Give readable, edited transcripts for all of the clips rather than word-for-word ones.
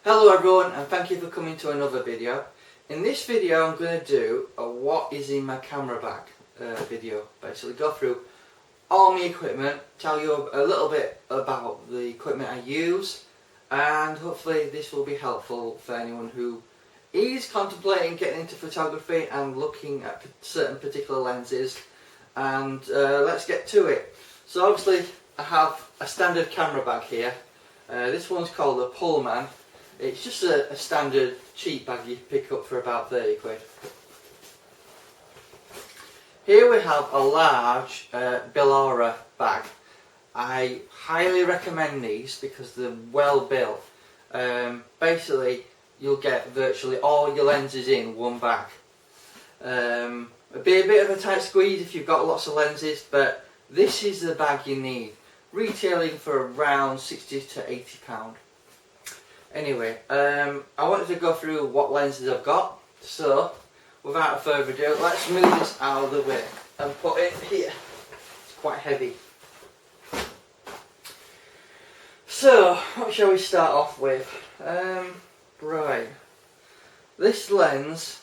Hello everyone, and thank you for coming to another video. In this video I'm going to do a what is in my camera bag video. Basically go through all my equipment, tell you a little bit about the equipment I use, and hopefully this will be helpful for anyone who is contemplating getting into photography and looking at certain particular lenses. And let's get to it. So obviously I have a standard camera bag here. This one's called a Pullman. It's just a standard cheap bag you pick up for about 30 quid. Here we have a large DSLR bag. I highly recommend these because they're well built. Basically you'll get virtually all your lenses in one bag. It'll be a bit of a tight squeeze if you've got lots of lenses, but this is the bag you need. Retailing for around £60 to £80. Anyway, I wanted to go through what lenses I've got, so without further ado, let's move this out of the way and put it here. It's quite heavy. So, what shall we start off with? Right, this lens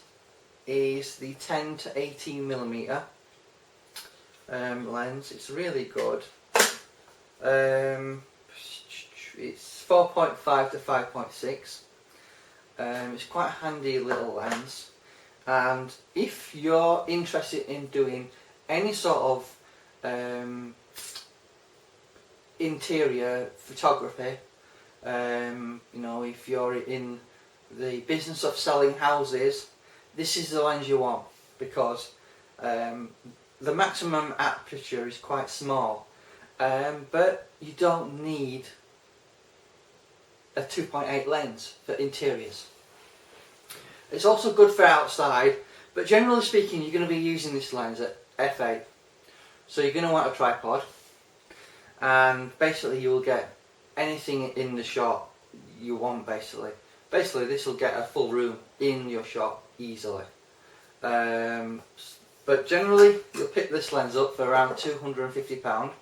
is the 10 to 18mm lens. It's really good. It's 4.5 to 5.6. It's quite a handy little lens, and if you're interested in doing any sort of interior photography, you know, if you're in the business of selling houses, this is the lens you want, because the maximum aperture is quite small, but you don't need a 2.8 lens for interiors. It's also good for outside, but generally speaking you're going to be using this lens at f8, so you're going to want a tripod, and basically you will get anything in the shot you want. Basically this will get a full room in your shot easily, but generally you'll pick this lens up for around £250.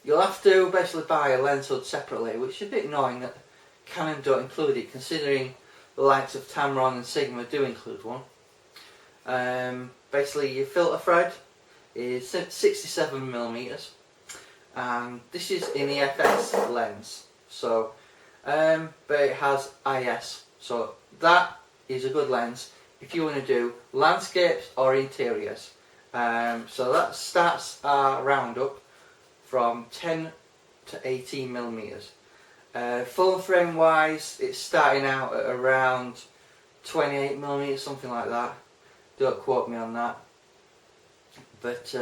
You'll have to basically buy a lens hood separately, which is a bit annoying that Canon don't include it, considering the likes of Tamron and Sigma do include one. Basically your filter thread is 67mm, and this is in the FS lens, so but it has IS, so that is a good lens if you want to do landscapes or interiors. So that starts our roundup from 10 to 18mm. Full frame wise, it's starting out at around 28mm, something like that. Don't quote me on that. But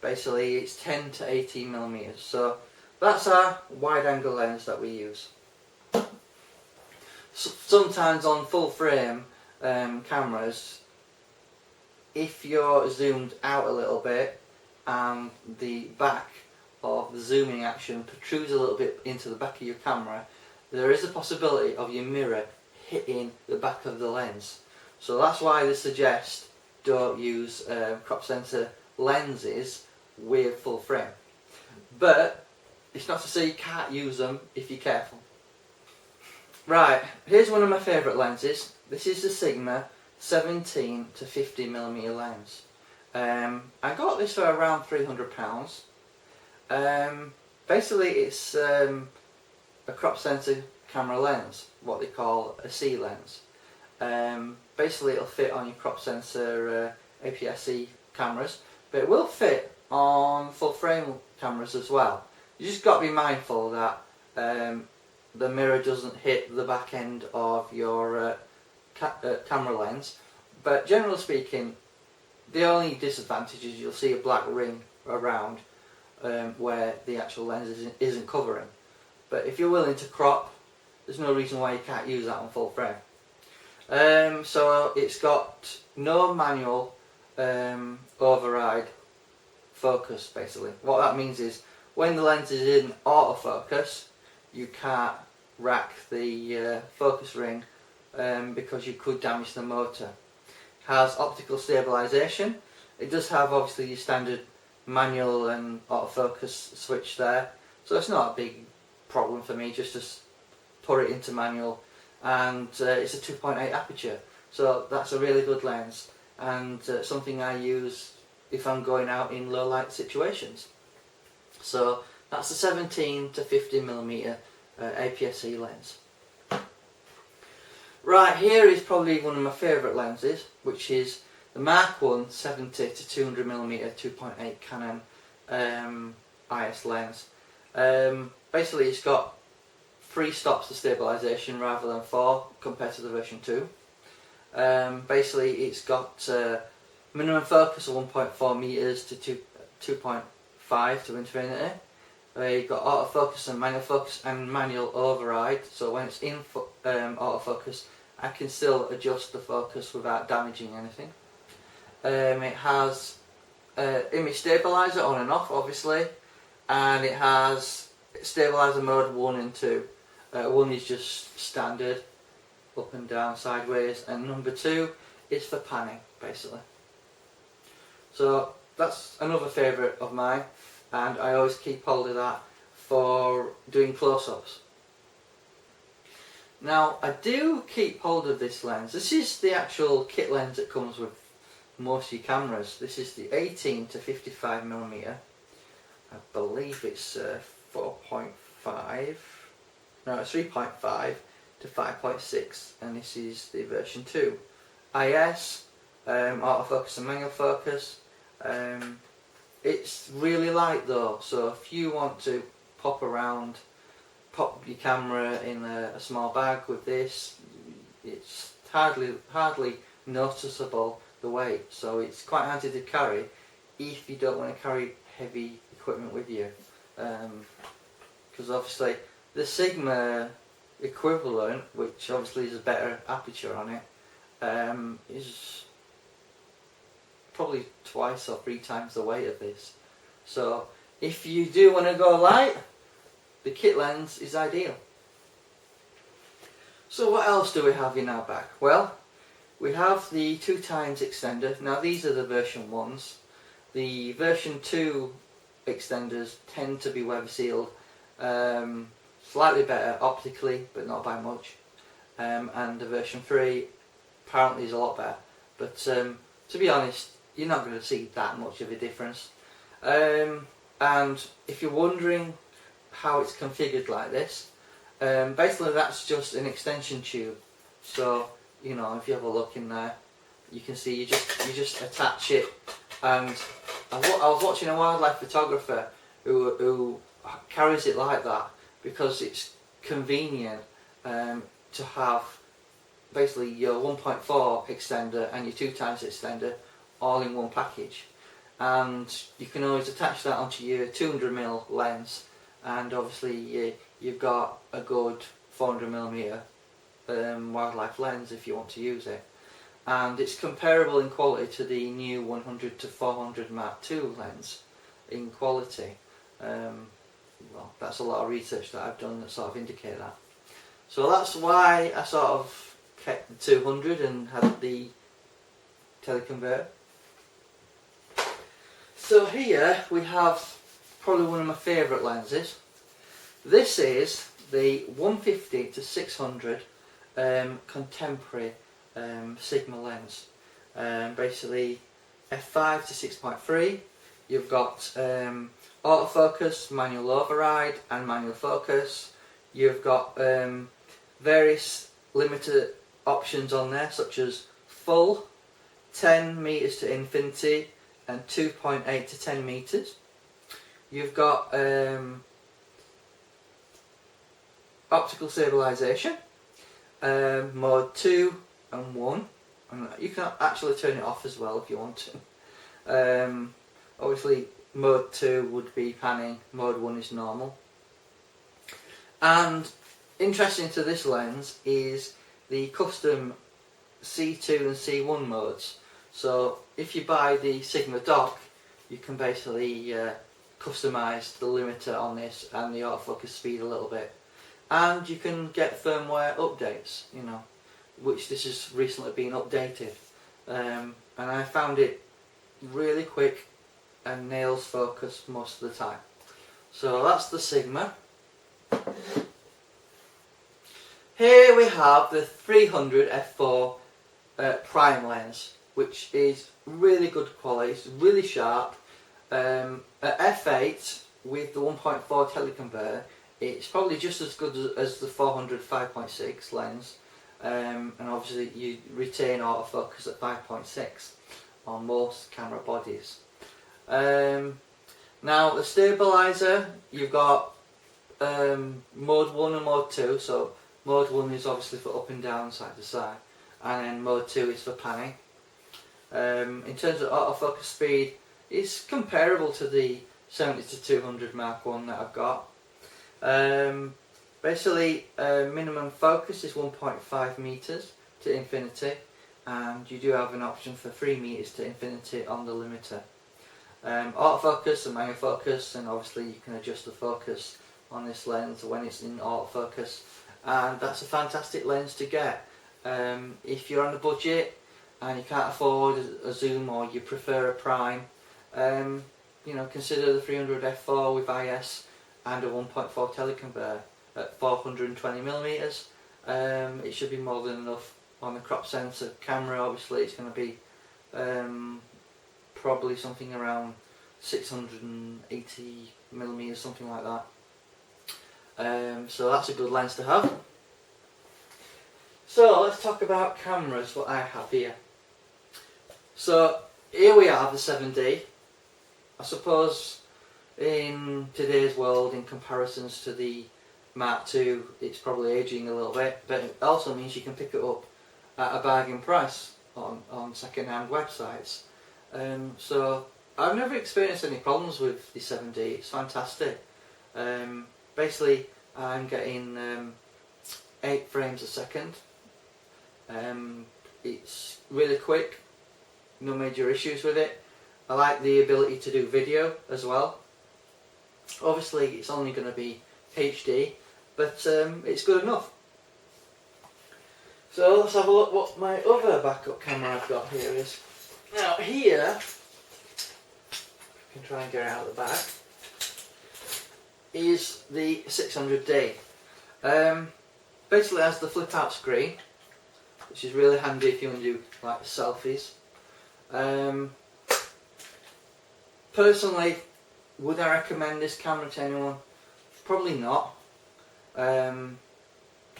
basically it's 10 to 18mm. So that's our wide angle lens that we use. Sometimes on full frame cameras, if you're zoomed out a little bit and the back of the zooming action protrudes a little bit into the back of your camera, there is a possibility of your mirror hitting the back of the lens. So that's why they suggest don't use crop sensor lenses with full frame. But it's not to say you can't use them if you're careful. Right, here's one of my favourite lenses. This is the Sigma 17 to 50mm lens. I got this for around £300. Basically it's a crop sensor camera lens, what they call a C lens. Basically it'll fit on your crop sensor APS-C cameras, but it will fit on full frame cameras as well. You just got to be mindful that the mirror doesn't hit the back end of your camera lens, but generally speaking the only disadvantage is you'll see a black ring around where the actual lens isn't covering. But if you're willing to crop, there's no reason why you can't use that on full frame. So it's got no manual override focus. Basically what that means is when the lens is in autofocus, you can't rack the focus ring because you could damage the motor. It has optical stabilisation. It does have obviously your standard manual and autofocus switch there, so it's not a big problem for me just to put it into manual, and it's a 2.8 aperture, so that's a really good lens, and something I use if I'm going out in low light situations. So that's a 17 to 50mm APS-C lens. Right, here is probably one of my favourite lenses, which is the Mark 1 70 to 200mm 2.8 Canon IS lens. Basically it's got 3 stops of stabilisation rather than 4 compared to the version 2. Basically it's got minimum focus of 1.4 meters to 2.5 to infinity. You've got autofocus and manual override, so when it's in autofocus I can still adjust the focus without damaging anything. It has image stabiliser on and off obviously, and it has stabiliser mode 1 and 2. 1 is just standard, up and down, sideways, and number 2 is for panning basically. So that's another favourite of mine, and I always keep hold of that for doing close-ups. Now I do keep hold of this lens. This is the actual kit lens that comes with most of your cameras. This is the 18 to 55mm. I believe it's 4.5. No, it's 3.5 to 5.6, and this is the version 2. IS, autofocus and manual focus. It's really light though, so if you want to pop your camera in a small bag with this, it's hardly noticeable the weight, so it's quite handy to carry if you don't want to carry heavy equipment with you, because obviously the Sigma equivalent, which obviously is a better aperture on it, is probably 2 or 3 times the weight of this. So if you do want to go light, the kit lens is ideal. So what else do we have in our bag? Well, we have the 2x extender. Now these are the version 1s. The version 2 extenders tend to be web sealed, slightly better optically but not by much, and the version 3 apparently is a lot better, but to be honest you're not going to see that much of a difference. And if you're wondering how it's configured like this, basically that's just an extension tube. So you know, if you have a look in there, you can see you just attach it. And I was watching a wildlife photographer who carries it like that because it's convenient to have basically your 1.4 extender and your 2x extender all in one package, and you can always attach that onto your 200mm lens, and obviously you've got a good 400mm wildlife lens if you want to use it, and it's comparable in quality to the new 100 to 400 Mark II lens in quality. Well, that's a lot of research that I've done that sort of indicate that. So that's why I sort of kept the 200 and had the teleconverter. So here we have probably one of my favourite lenses. This is the 150 to 600 contemporary Sigma lens. Basically f5 to 6.3. You've got autofocus, manual override and manual focus. You've got various limited options on there, such as full, 10 meters to infinity and 2.8 to 10 meters. You've got optical stabilization, mode 2 and 1, and you can actually turn it off as well if you want to. Obviously mode 2 would be panning, mode 1 is normal. And interesting to this lens is the custom C2 and C1 modes. So if you buy the Sigma dock, you can basically customise the limiter on this and the autofocus speed a little bit, and you can get firmware updates, you know, which this has recently been updated, and I found it really quick and nails focus most of the time. So that's the Sigma. Here we have the 300 f4 prime lens, which is really good quality, it's really sharp. At f8 with the 1.4 teleconverter, it's probably just as good as the 400 5.6 lens, and obviously you retain autofocus at 5.6 on most camera bodies. Now the stabilizer, you've got mode 1 and mode 2, so mode 1 is obviously for up and down, side to side, and then mode 2 is for panning. In terms of autofocus speed, it's comparable to the 70-200 Mark 1 that I've got. Basically, minimum focus is 1.5 meters to infinity, and you do have an option for 3 meters to infinity on the limiter. Autofocus and manual focus, and obviously you can adjust the focus on this lens when it's in autofocus, and that's a fantastic lens to get. If you're on a budget and you can't afford a zoom, or you prefer a prime, you know, consider the 300 f4 with IS and a 1.4 teleconverter at 420mm. It should be more than enough. On the crop sensor camera, obviously it's going to be probably something around 680mm, something like that. So that's a good lens to have. So let's talk about cameras, what I have here. So here we have the 7D. I suppose in today's world, in comparisons to the Mark II, it's probably aging a little bit, but it also means you can pick it up at a bargain price on second-hand websites. So I've never experienced any problems with the 7D. It's fantastic. Basically, I'm getting 8 frames a second. It's really quick, no major issues with it. I like the ability to do video as well. Obviously it's only going to be HD, but it's good enough. So let's have a look what my other backup camera I've got here is. Now here, I can try and get it out of the bag, is the 600D. Basically it has the flip out screen, which is really handy if you want to do like selfies. Personally, would I recommend this camera to anyone? Probably not.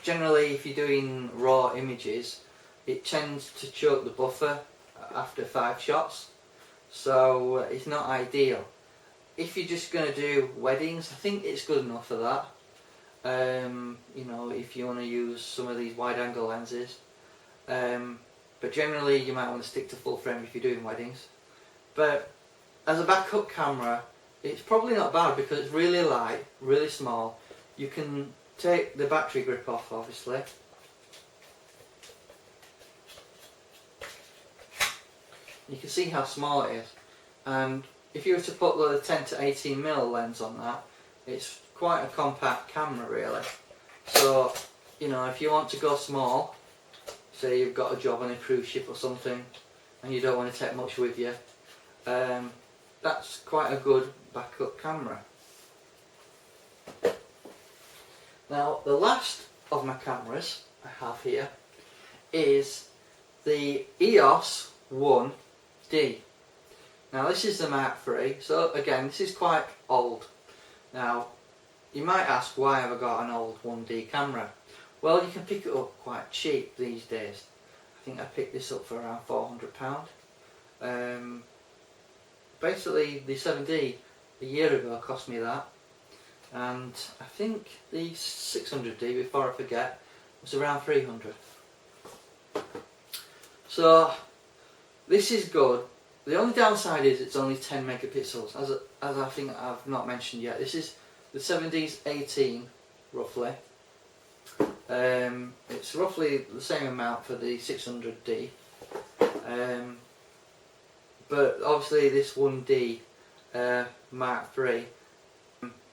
Generally, if you're doing raw images, it tends to choke the buffer after 5 shots, so it's not ideal. If you're just going to do weddings, I think it's good enough for that. You know, if you want to use some of these wide angle lenses. But generally you might want to stick to full frame if you're doing weddings. But as a backup camera, it's probably not bad because it's really light, really small. You can take the battery grip off, obviously. You can see how small it is, and if you were to put the 10-18mm lens on that, it's quite a compact camera really. So, you know, if you want to go small, say you've got a job on a cruise ship or something and you don't want to take much with you, that's quite a good backup camera. Now the last of my cameras I have here is the EOS 1D. Now this is the Mark III, so again this is quite old. Now you might ask, why have I got an old 1D camera? Well, you can pick it up quite cheap these days. I think I picked this up for around £400. Basically the 7D a year ago cost me that, and I think the 600D, before I forget, was around 300. So this is good. The only downside is it's only 10 megapixels, as I think I've not mentioned yet. This is the 7D's 18 roughly. It's roughly the same amount for the 600D, but obviously this 1D Mark III,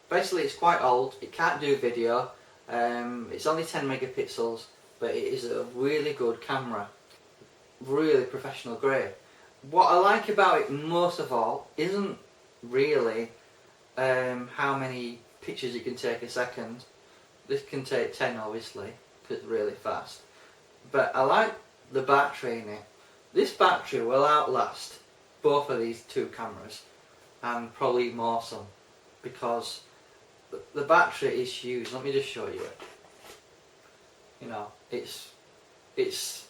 basically it's quite old, it can't do video, it's only 10 megapixels, but it is a really good camera, really professional grade. What I like about it most of all isn't really how many pictures you can take a second. This can take 10 obviously, because it's really fast. But I like the battery in it. This battery will outlast both of these two cameras, and probably more some, because the battery is huge. Let me just show you it. You know, it's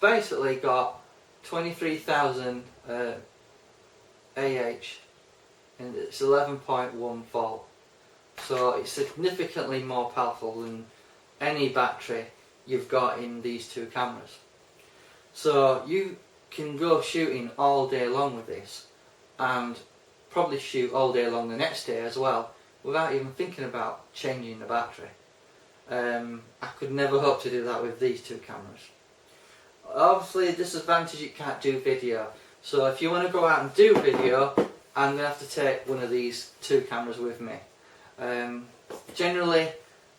basically got 23,000 AH, and it's 11.1 volt. So it's significantly more powerful than any battery you've got in these two cameras. So you can go shooting all day long with this, and probably shoot all day long the next day as well, without even thinking about changing the battery. I could never hope to do that with these two cameras. Obviously, the disadvantage, you can't do video. So if you want to go out and do video, I'm going to have to take one of these two cameras with me. Generally,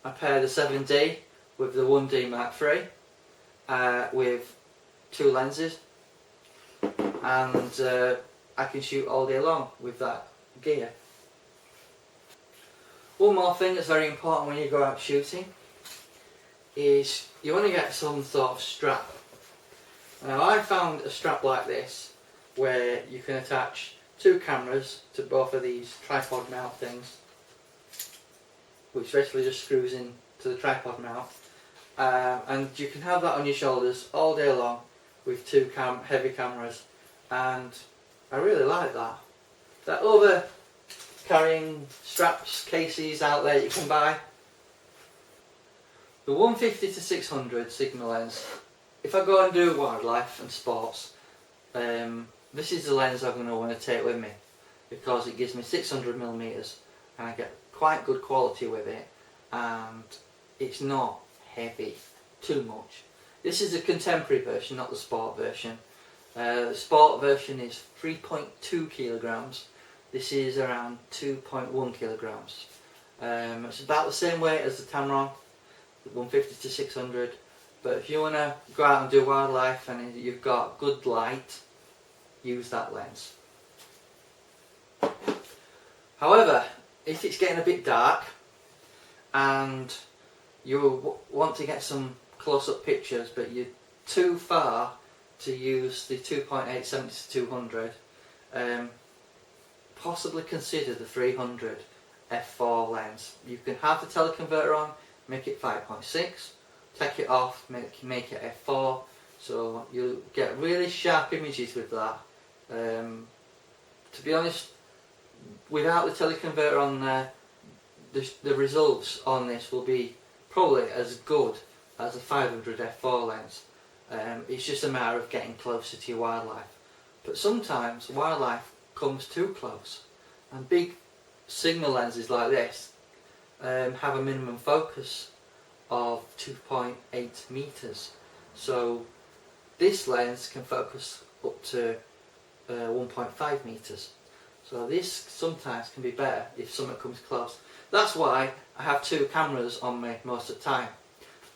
I pair the 7D with the 1D Mark III with two lenses, and I can shoot all day long with that gear. One more thing that's very important when you go out shooting is you want to get some sort of strap. Now, I found a strap like this where you can attach two cameras to both of these tripod mount things, which basically just screws in to the tripod mount, and you can have that on your shoulders all day long with two heavy cameras, and I really like that. There are other carrying straps, cases out there you can buy. The 150 to 600 Sigma lens, if I go and do wildlife and sports, this is the lens I'm going to want to take with me, because it gives me 600mm and I get quite good quality with it, and it's not heavy too much. This is the contemporary version, not the sport version. The sport version is 3.2 kilograms. This is around 2.1 kilograms. It's about the same weight as the Tamron, the 150 to 600. But if you want to go out and do wildlife and you've got good light, use that lens. However, if it's getting a bit dark and you want to get some close-up pictures, but you're too far to use the 2.8 70-200, possibly consider the 300 f4 lens. You can have the teleconverter on, make it 5.6, take it off, make it f4, so you'll get really sharp images with that. To be honest, without the teleconverter on there, the results on this will be probably as good as a 500 f4 lens. It's just a matter of getting closer to your wildlife. But sometimes wildlife comes too close, and big Sigma lenses like this have a minimum focus of 2.8 meters. So this lens can focus up to 1.5 meters. So this sometimes can be better if something comes close. That's why I have two cameras on me most of the time.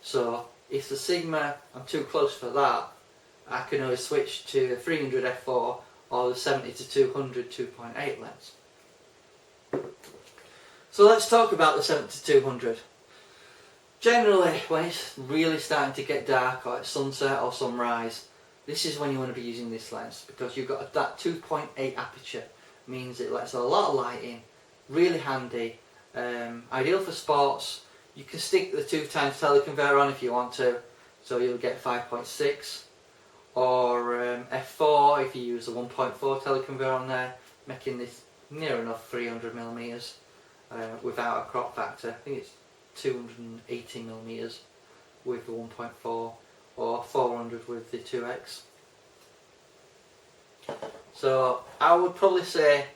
So if the Sigma, I'm too close for that, I can always switch to the 300 f4 or the 70-200 2.8 lens. So let's talk about the 70-200. Generally, when it's really starting to get dark, or it's sunset or sunrise, this is when you want to be using this lens, because you've got that 2.8 aperture, means it lets a lot of light in, really handy, ideal for sports. You can stick the 2 times teleconverter on if you want to, so you'll get 5.6, or f4 if you use the 1.4 teleconverter on there, making this near enough 300mm without a crop factor. I think it's 280mm with the 1.4 or 400 with the 2x. So I would probably say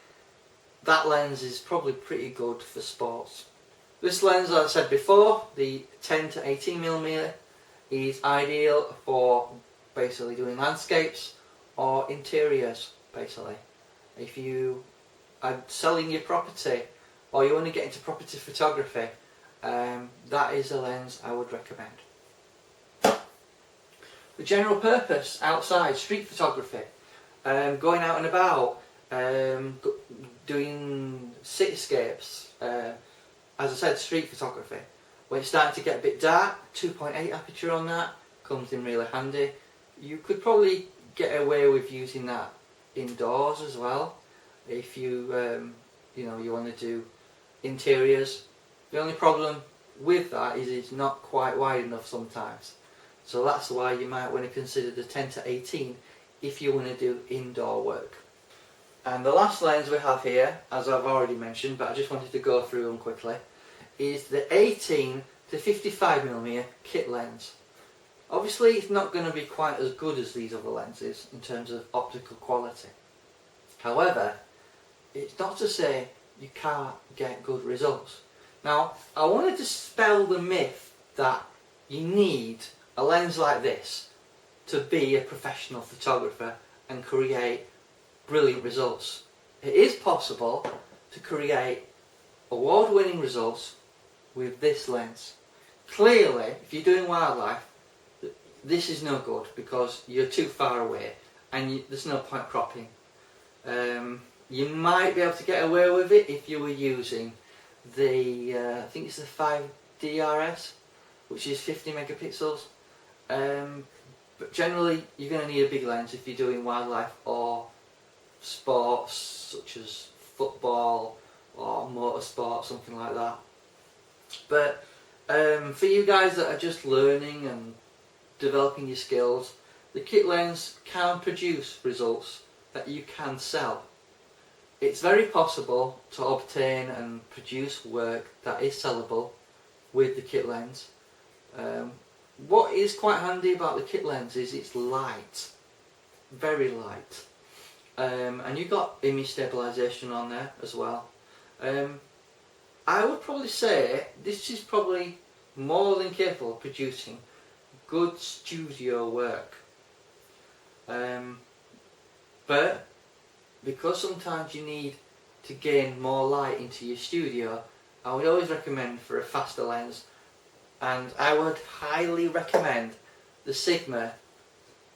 that lens is probably pretty good for sports. This lens, as I said before, the 10 to 18mm, is ideal for basically doing landscapes or interiors, basically. If you are selling your property or you want to get into property photography, that is a lens I would recommend. The general purpose outside, street photography, going out and about, doing cityscapes, as I said, street photography. When it's starting to get a bit dark, 2.8 aperture on that comes in really handy. You could probably get away with using that indoors as well if you you want to do interiors. The only problem with that is it's not quite wide enough sometimes, so that's why you might want to consider the 10-18 if you want to do indoor work. And the last lens we have here, as I've already mentioned, but I just wanted to go through them quickly, is the 18-55mm kit lens. Obviously it's not going to be quite as good as these other lenses in terms of optical quality. However, it's not to say you can't get good results. Now, I want to dispel the myth that you need a lens like this to be a professional photographer and create brilliant results. It is possible to create award-winning results with this lens. Clearly, if you're doing wildlife, this is no good because you're too far away and there's no point cropping. You might be able to get away with it if you were using the, I think it's the 5DRS, which is 50 megapixels. But generally, you're going to need a big lens if you're doing wildlife or sports such as football or motorsport, something like that. But for you guys that are just learning and developing your skills, the kit lens can produce results that you can sell. It's very possible to obtain and produce work that is sellable with the kit lens. What is quite handy about the kit lens is it's light, very light, and you've got image stabilization on there as well. I would probably say this is probably more than capable of producing good studio work, but because sometimes you need to gain more light into your studio, I would always recommend for a faster lens, and I would highly recommend the Sigma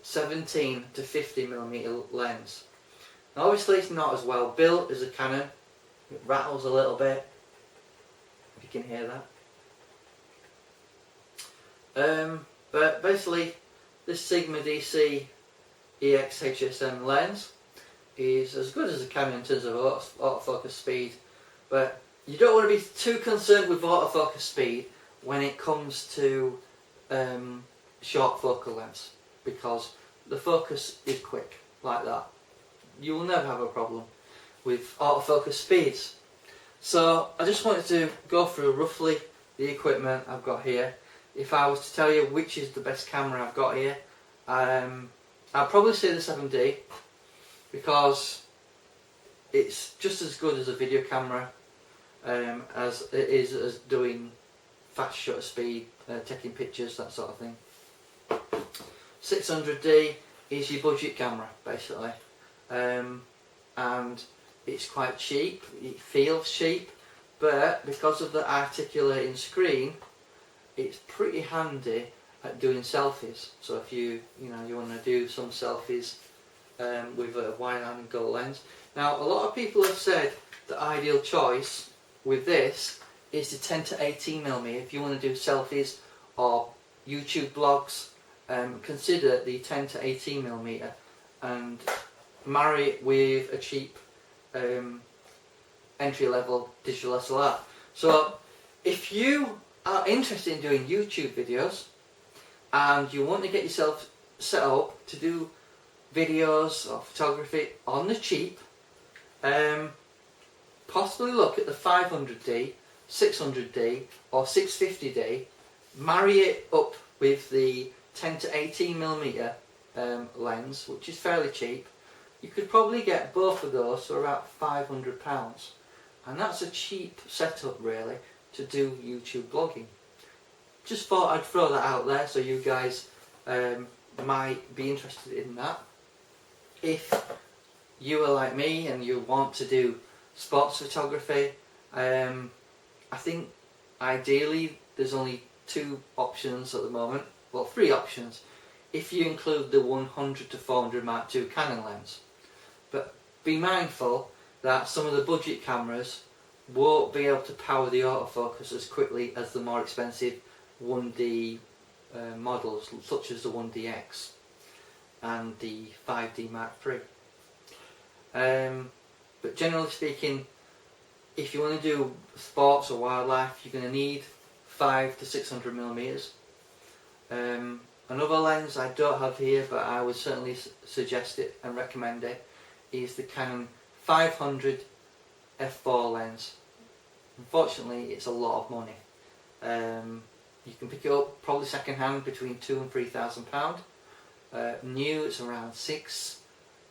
17-50mm lens. Now obviously it's not as well built as a Canon, it rattles a little bit, if you can hear that. But basically this Sigma DC EX HSM lens is as good as a Canon in terms of autofocus speed, but you don't want to be too concerned with autofocus speed when it comes to short focal lengths, because the focus is quick like that. You will never have a problem with autofocus speeds. So I just wanted to go through roughly the equipment I've got here. If I was to tell you which is the best camera I've got here, I'd probably say the 7D, because it's just as good as a video camera as it is as doing fast shutter speed, taking pictures, that sort of thing. 600D is your budget camera basically, and it's quite cheap, it feels cheap, but because of the articulating screen it's pretty handy at doing selfies. So if you want to do some selfies with a wide angle lens. Now a lot of people have said the ideal choice with this is the 10-18mm. If you want to do selfies or YouTube blogs, consider the 10-18mm and marry it with a cheap entry-level digital DSLR. So if you are interested in doing YouTube videos and you want to get yourself set up to do videos or photography on the cheap, possibly look at the 500D, 600D or 650D, marry it up with the 10-18mm lens, which is fairly cheap. You could probably get both of those for about £500, and that's a cheap setup really to do YouTube blogging. Just thought I'd throw that out there so you guys might be interested in that. If you are like me and you want to do sports photography, I think ideally there's only two options at the moment, well three options, if you include the 100-400 Mark II Canon lens. But be mindful that some of the budget cameras won't be able to power the autofocus as quickly as the more expensive 1D models, such as the 1DX and the 5D Mark III. But generally speaking, if you want to do sports or wildlife, you're going to need 5 to 600 millimeters. Another lens I don't have here, but I would certainly suggest it and recommend it, is the Canon 500 f4 lens. Unfortunately, it's a lot of money. You can pick it up probably second hand between £2,000 and £3,000. New, it's around £6,000,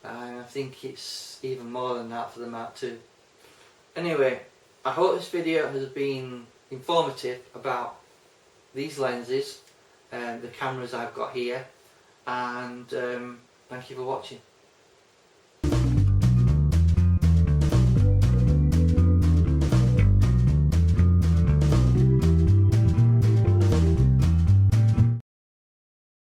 and I think it's even more than that for the Mark II. Anyway, I hope this video has been informative about these lenses and the cameras I've got here, and thank you for watching.